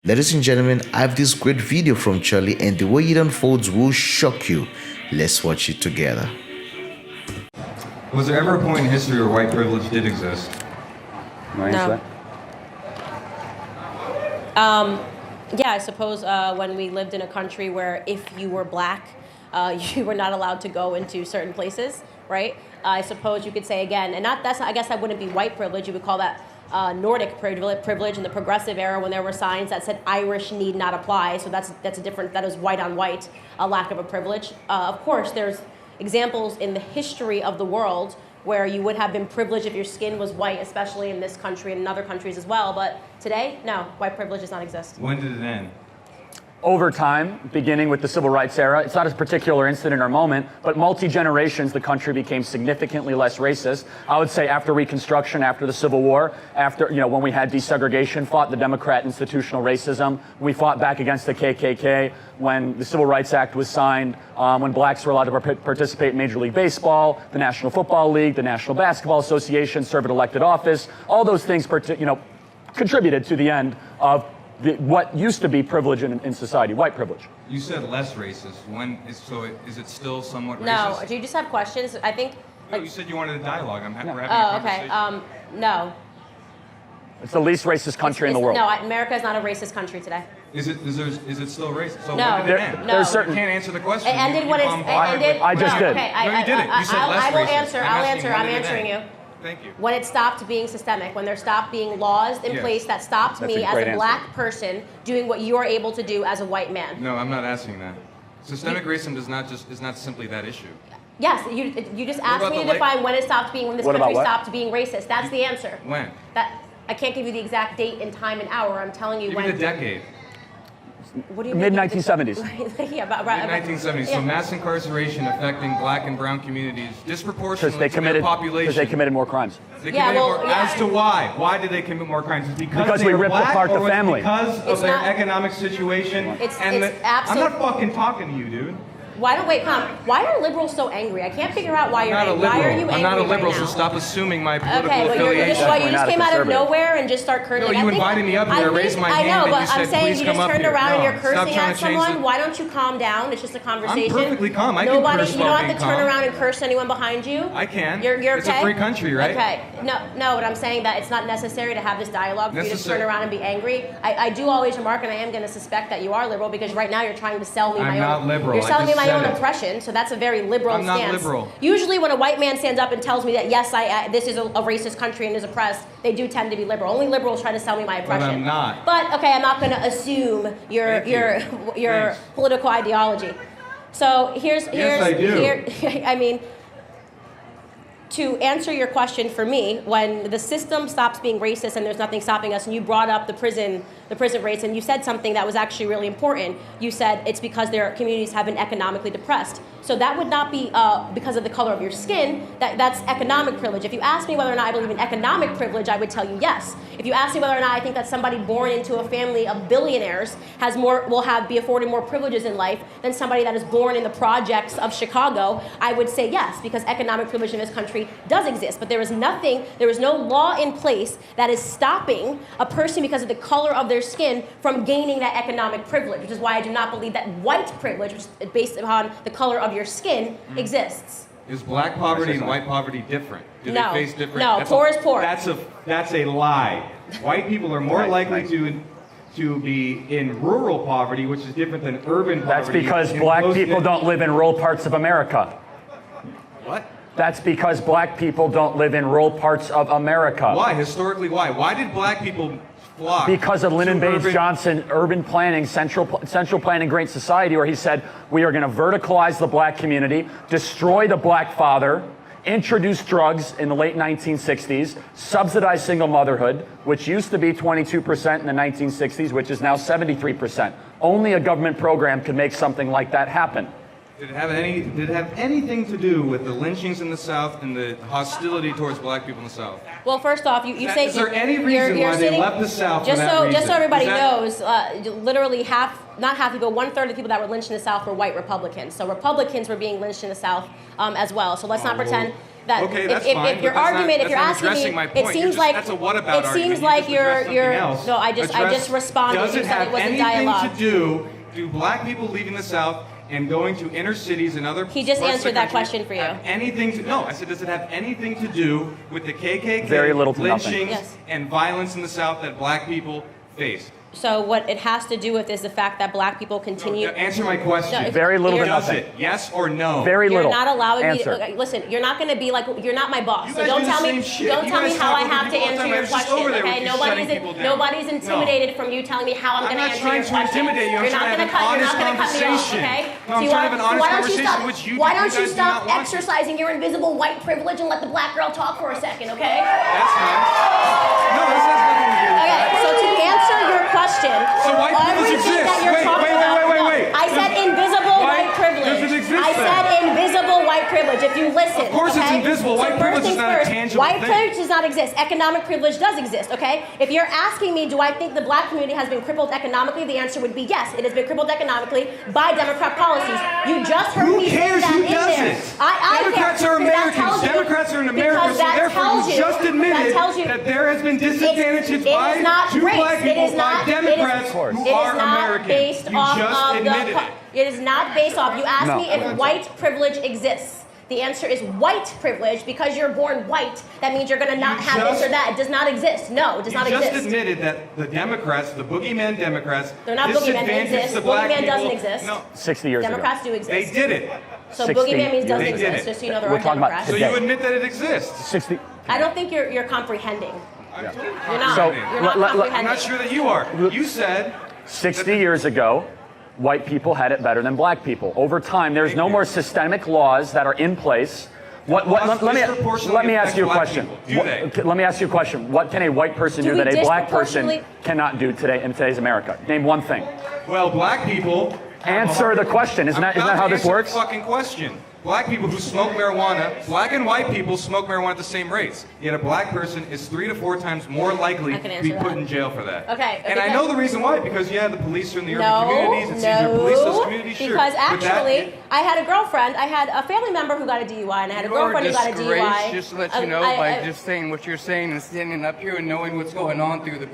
Ladies and gentlemen, I have this great video from Charlie and the way it unfolds will shock you. Let's watch it together. Was there ever a point in history where white privilege did exist? No. Yeah, I suppose when we lived in a country where if you were black, you were not allowed to go into certain places, right? I suppose you could say again, and I guess that wouldn't be white privilege, you would call that Nordic privilege in the progressive era when there were signs that said Irish need not apply, so that is white on white, a lack of a privilege. Of course, there's examples in the history of the world where you would have been privileged if your skin was white, especially in this country and in other countries as well, but today, no, white privilege does not exist. When did it end? Over time, beginning with the civil rights era, it's not a particular incident or moment, but multi-generations, the country became significantly less racist. I would say after Reconstruction, after the Civil War, after, when we had desegregation, fought the Democrat institutional racism, we fought back against the KKK, when the Civil Rights Act was signed, when blacks were allowed to participate in Major League Baseball, the National Football League, the National Basketball Association, serve in elected office, all those things, contributed to the end of what used to be privilege in society, white privilege. You said less racist. Is it still somewhat racist? No, do you just have questions? I think. No, you said you wanted a dialogue. We're having a conversation. conversation. No. It's the least racist country in the world. No, America is not a racist country today. Is it still racist? So no. when did it end? No. You can't answer the question. It ended when it's ended. I just did. Okay, no, you didn't. You said less I will racist. answer. I'll answer. I'm answering you. Thank you. When it stopped being systemic, when there stopped being laws in place that stopped me as a black person doing what you are able to do as a white man. No, I'm not asking that. Systemic racism is not simply that issue. Yes, you just asked me to define when it stopped being, when this country stopped being racist. That's the answer. When? I can't give you the exact date and time and hour. I'm telling you when. Give me the decade. What do you mean? Mid-1970s. Yeah, Mid-1970s. So mass incarceration affecting black and brown communities disproportionately to their population. Because they committed more crimes. As to why? Why did they commit more crimes? Because we ripped apart the family. Because of their economic situation. I'm not fucking talking to you, dude. Why are liberals so angry? I can't figure out why you're angry. Why are you angry? I'm not a liberal, right now? so stop assuming my political You affiliation. just came out of nowhere and just start cursing. No, you invited me up here to raise my hand. I know, but I'm saying you just turned around and you're cursing at someone. Why don't you calm down? It's just a conversation. I'm perfectly calm. I can curse. You don't have to turn around and curse anyone behind you. I can. You're okay? It's a free country, right? Okay. No, but I'm saying that it's not necessary to have this dialogue for you to turn around and be angry. I do always remark, and I am going to suspect that you are liberal because right now you're trying to sell me my own. I'm not liberal. You're selling me my own oppression. So that's a very liberal stance. I'm not liberal. Usually when a white man stands up and tells me that, yes, this is a racist country and is oppressed, they do tend to be liberal. Only liberals try to sell me my oppression. But I'm not. But, okay, I'm not going to assume your political ideology. So here's I do. To answer your question for me, when the system stops being racist and there's nothing stopping us, and you brought up the prison rates, and you said something that was actually really important. You said it's because their communities have been economically depressed. So that would not be because of the color of your skin. That's economic privilege. If you ask me whether or not I believe in economic privilege, I would tell you yes. If you ask me whether or not I think that somebody born into a family of billionaires will be afforded more privileges in life than somebody that is born in the projects of Chicago, I would say yes, because economic privilege in this country does exist. But there is no law in place that is stopping a person because of the color of their skin from gaining that economic privilege, which is why I do not believe that white privilege, which is based upon the color of your skin, exists. Is black poverty and white poverty different? Do they face different? No, poor is poor. That's a lie. White people are more likely to be in rural poverty, which is different than urban poverty. That's because black people don't live in rural parts of America. What? That's because black people don't live in rural parts of America. Why? Historically, why? Why did black people flock? Because of Lyndon Baines Johnson, urban planning, central planning, great society, where he said, we are going to verticalize the black community, destroy the black father, introduce drugs in the late 1960s, subsidize single motherhood, which used to be 22% in the 1960s, which is now 73%. Only a government program could make something like that happen. Did it have anything to do with the lynchings in the South and the hostility towards black people in the South? Well, first off, you say is there any reason why they left the South for that reason? Just so everybody knows, literally not half people, 1/3 of the people that were lynched in the South were white Republicans. So Republicans were being lynched in the South as well. So let's not pretend that okay, if your argument, if you're asking me, it seems like you're no, I just responded. Does You it said have it was a anything dialogue. to do black people leaving the South and going to inner cities and other He just parts of answered the that country question for you. have anything to, no, I said, does it have anything to do with the KKK Very little to nothing. lynchings Yes. and violence in the South that black people faced? So what it has to do with is the fact that black people continue. Answer my question. No, Very little to Does nothing. it? Yes or no? Very You're little. not allowing Answer. me to, listen, you're not going to be like, you're not my boss. You So guys don't do the tell me, same shit. don't You tell me guys how talk I over have to people all the answer time. I your was just question, over there with okay? you shutting people down. Nobody's intimidated from you telling me how I'm I'm going to not answer trying your to question. intimidate you. I'm You're not trying to going have to an cut, you're not honest going to cut me off, conversation. okay? No, I'm trying to have an honest conversation, which you why don't you guys do stop not want to. exercising your invisible white privilege and let the black girl talk for a second, okay? That's nice. No, this has nothing to do with Okay, that. so to answer your question, So white privilege everything exists. that you're Wait, talking wait, about, wait, no, wait. I said invisible Why white privilege. does it exist I then? said invisible white privilege. If you listen, Of course it's okay? invisible. White so privilege first is things not a first, tangible white thing. privilege does not exist. Economic privilege does exist, okay? If you're asking me, do I think the black community has been crippled economically, the answer would be yes. It has been crippled economically by Democrat policies. You just heard Who me say cares that who in does there. it? I Democrats care, are because that Americans. tells you- Democrats are in America, because so that therefore tells you just that admitted tells you- that there has been disadvantages by it is not two race. black It people is not, by Democrats who it are is not American. based You off just of admitted the. it. It is not based off. You asked No. me if white privilege exists. The answer is white privilege. Because you're born white, that means you're going to not You have this just- or that. It does not exist. No, it does You not just exist. admitted that the Democrats, the boogeyman Democrats, They're not boogeymen. They disadvantaged exist. the black Boogeyman people. doesn't exist. No, 60 years Democrats ago. do exist. they did it. So 60 boogeyman means doesn't They did exist. it. Just so you know, there We're are talking about Democrats. So today. you admit that it exists. 60. I don't think you're comprehending. You're not. So, You're not let- comprehending. I'm not sure that you are. You said 60 years ago, white people had it better than black people. Over time, there's no more systemic laws that are in place. Let me ask you a question. Let me ask you a question. What can a white person Do do we that a black person disproportionately- cannot do today in today's America? Name one thing. well, black people Answer the question. Isn't that how this works? Fucking question. Black people who smoke marijuana, black and white people smoke marijuana at the same rates. Yet a black person is 3 to 4 times more likely I can to be answer put that. in jail for that. Okay, And I because- know the reason why, because yeah, the police are in the urban No, communities. It's easier to police those communities. Sure. because But that- actually, I had a girlfriend. I had a family member who got a DUI, and I had a You are girlfriend who got a disgraced, DUI. just to let you know, by just saying what you're saying and standing up here and knowing what's going on through the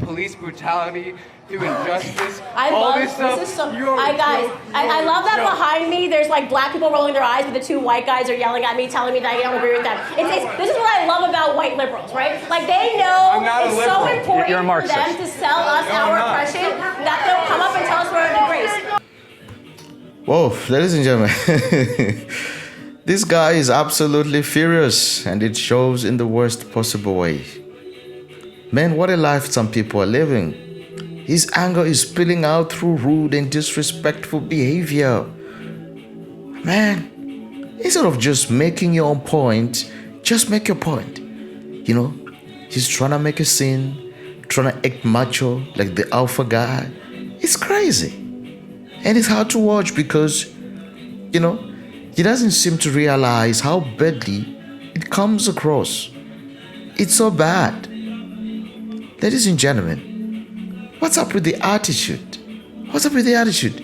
police brutality, through injustice, I all love this stuff. This is so. you're a Guys, joke. I love that You're a joke. behind me. There's like black people rolling their eyes, but the two white guys are yelling at me, telling me that I don't agree with them. This is what I love about white liberals, right? Like they know I'm not a it's so liberal. important You're a for Marxist. them to sell us No, I'm our not. oppression that they'll come up and tell us we're a disgrace. Whoa, ladies and gentlemen, this guy is absolutely furious, and it shows in the worst possible way. Man, what a life some people are living. His anger is spilling out through rude and disrespectful behavior. Man, instead of just making your own point, just make your point. You know, he's trying to make a scene, trying to act macho like the alpha guy. It's crazy. And it's hard to watch because, you know, he doesn't seem to realize how badly it comes across. It's so bad. Ladies and gentlemen, what's up with the attitude? What's up with the attitude?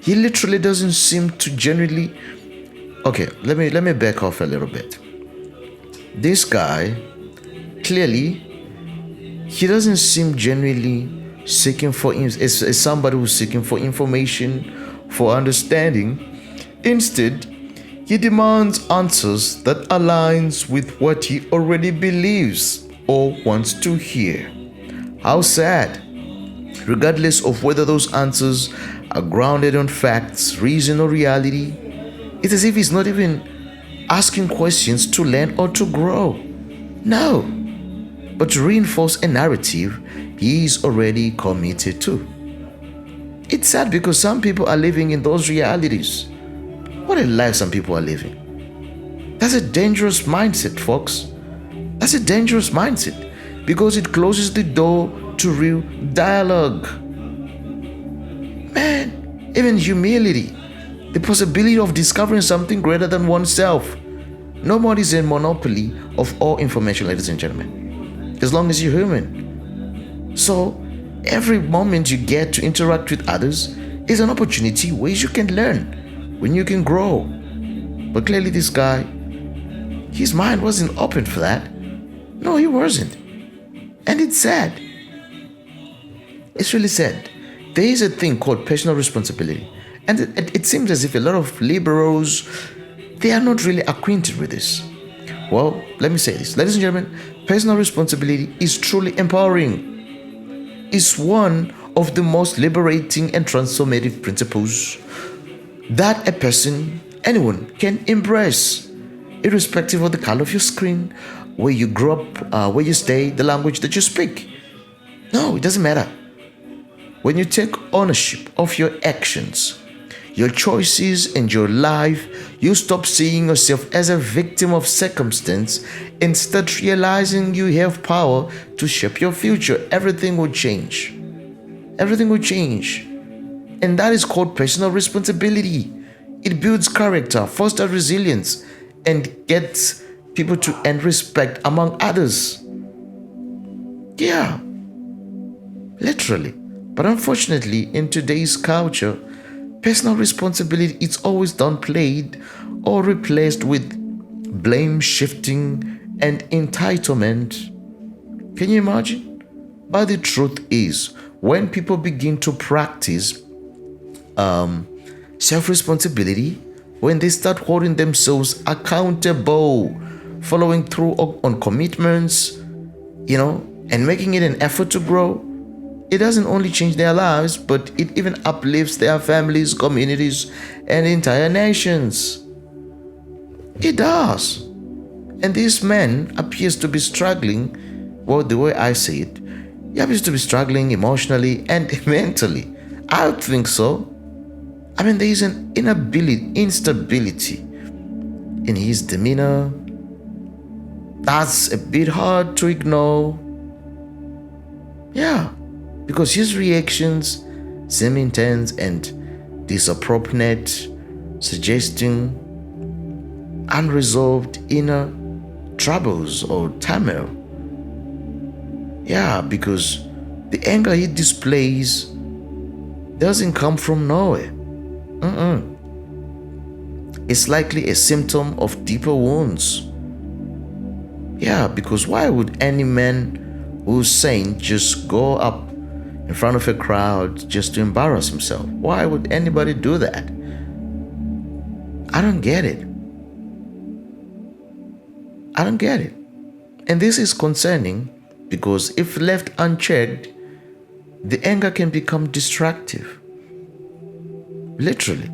He literally doesn't seem to genuinely... Okay, let me back off a little bit. This guy, clearly, he doesn't seem genuinely seeking for... Is somebody who's seeking for information, for understanding. Instead, he demands answers that aligns with what he already believes or wants to hear. How sad. Regardless of whether those answers are grounded on facts, reason, or reality, it's as if he's not even asking questions to learn or to grow. No, but to reinforce a narrative he is already committed to. It's sad because some people are living in those realities. What a life some people are living. That's a dangerous mindset, folks. That's a dangerous mindset because it closes the door to real dialogue. Man, even humility the possibility of discovering something greater than oneself. Nobody is in monopoly of all information, ladies and gentlemen, as long as you're human. So every moment you get to interact with others is an opportunity where you can learn, when you can grow. But clearly this guy, his mind wasn't open for that. No, he wasn't. And it's sad. It's really sad. There is a thing called personal responsibility. And it seems as if a lot of liberals, they are not really acquainted with this. Well, let me say this. Ladies and gentlemen, personal responsibility is truly empowering. It's one of the most liberating and transformative principles that a person, anyone, can embrace, irrespective of the color of your screen, where you grew up, where you stay, the language that you speak. No, it doesn't matter. When you take ownership of your actions, your choices, and your life, you stop seeing yourself as a victim of circumstance and start realizing you have power to shape your future. Everything will change. Everything will change. And that is called personal responsibility. It builds character, fosters resilience, and gets people to earn respect among others. Yeah, literally. But unfortunately, in today's culture, personal responsibility is always downplayed or replaced with blame shifting and entitlement. Can you imagine? But the truth is, when people begin to practice self-responsibility, when they start holding themselves accountable, following through on commitments, and making it an effort to grow, it doesn't only change their lives, but it even uplifts their families, communities, and entire nations. It does. And this man appears to be struggling, well, the way I see it, he appears to be struggling emotionally and mentally. I would think so. I mean, there is an instability in his demeanor. That's a bit hard to ignore. Yeah, because his reactions seem intense and disproportionate, suggesting unresolved inner troubles or turmoil. Yeah, because the anger he displays doesn't come from nowhere. It's likely a symptom of deeper wounds. Yeah, because why would any man who's sane just go up in front of a crowd just to embarrass himself? Why would anybody do that? I don't get it. I don't get it. And this is concerning because if left unchecked, the anger can become destructive. Literally.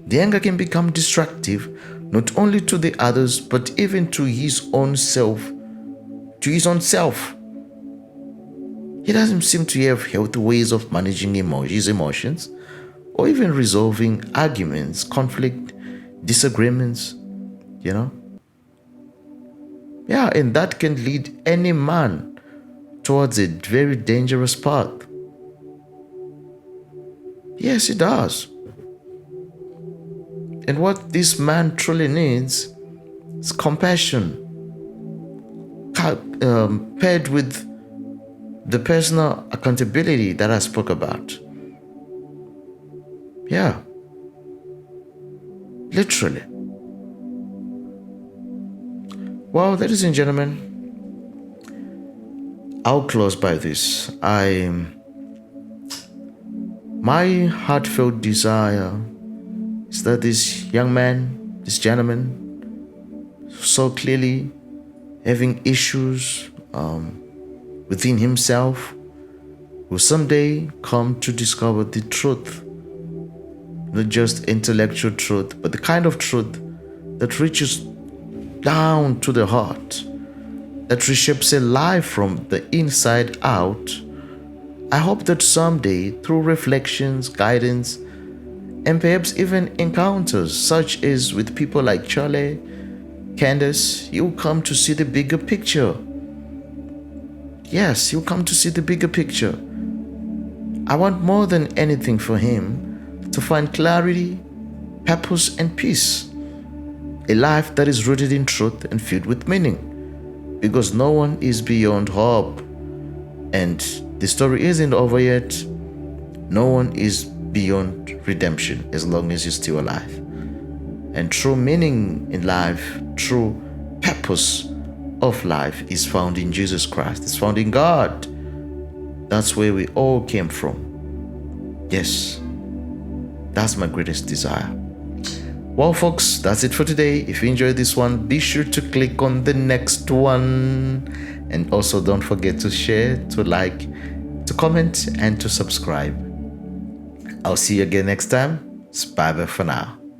The anger can become destructive not only to the others, but even to his own self. He doesn't seem to have healthy ways of managing his emotions or even resolving arguments, conflict, disagreements, Yeah, and that can lead any man towards a very dangerous path. Yes, it does. And what this man truly needs is compassion, paired with the personal accountability that I spoke about. Yeah. Literally. Well, ladies and gentlemen, I'll close by this. My heartfelt desire is that this young man, this gentleman, so clearly having issues within himself, will someday come to discover the truth. Not just intellectual truth, but the kind of truth that reaches down to the heart, that reshapes a life from the inside out. I hope that someday, through reflections, guidance, and perhaps even encounters such as with people like Charlie, Candace, you'll come to see the bigger picture. Yes, you'll come to see the bigger picture. I want more than anything for him to find clarity purpose, and peace. A life that is rooted in truth and filled with meaning. Because no one is beyond hope. And the story isn't over yet. No one is beyond redemption as long as you're still alive. And true meaning in life, true purpose of life is found in Jesus Christ. It's found in God. That's where we all came from. Yes, that's my greatest desire. Well, folks, that's it for today. If you enjoyed this one, be sure to click on the next one. And also don't forget to share, to like, to comment, and to subscribe. I'll see you again next time. Bye for now.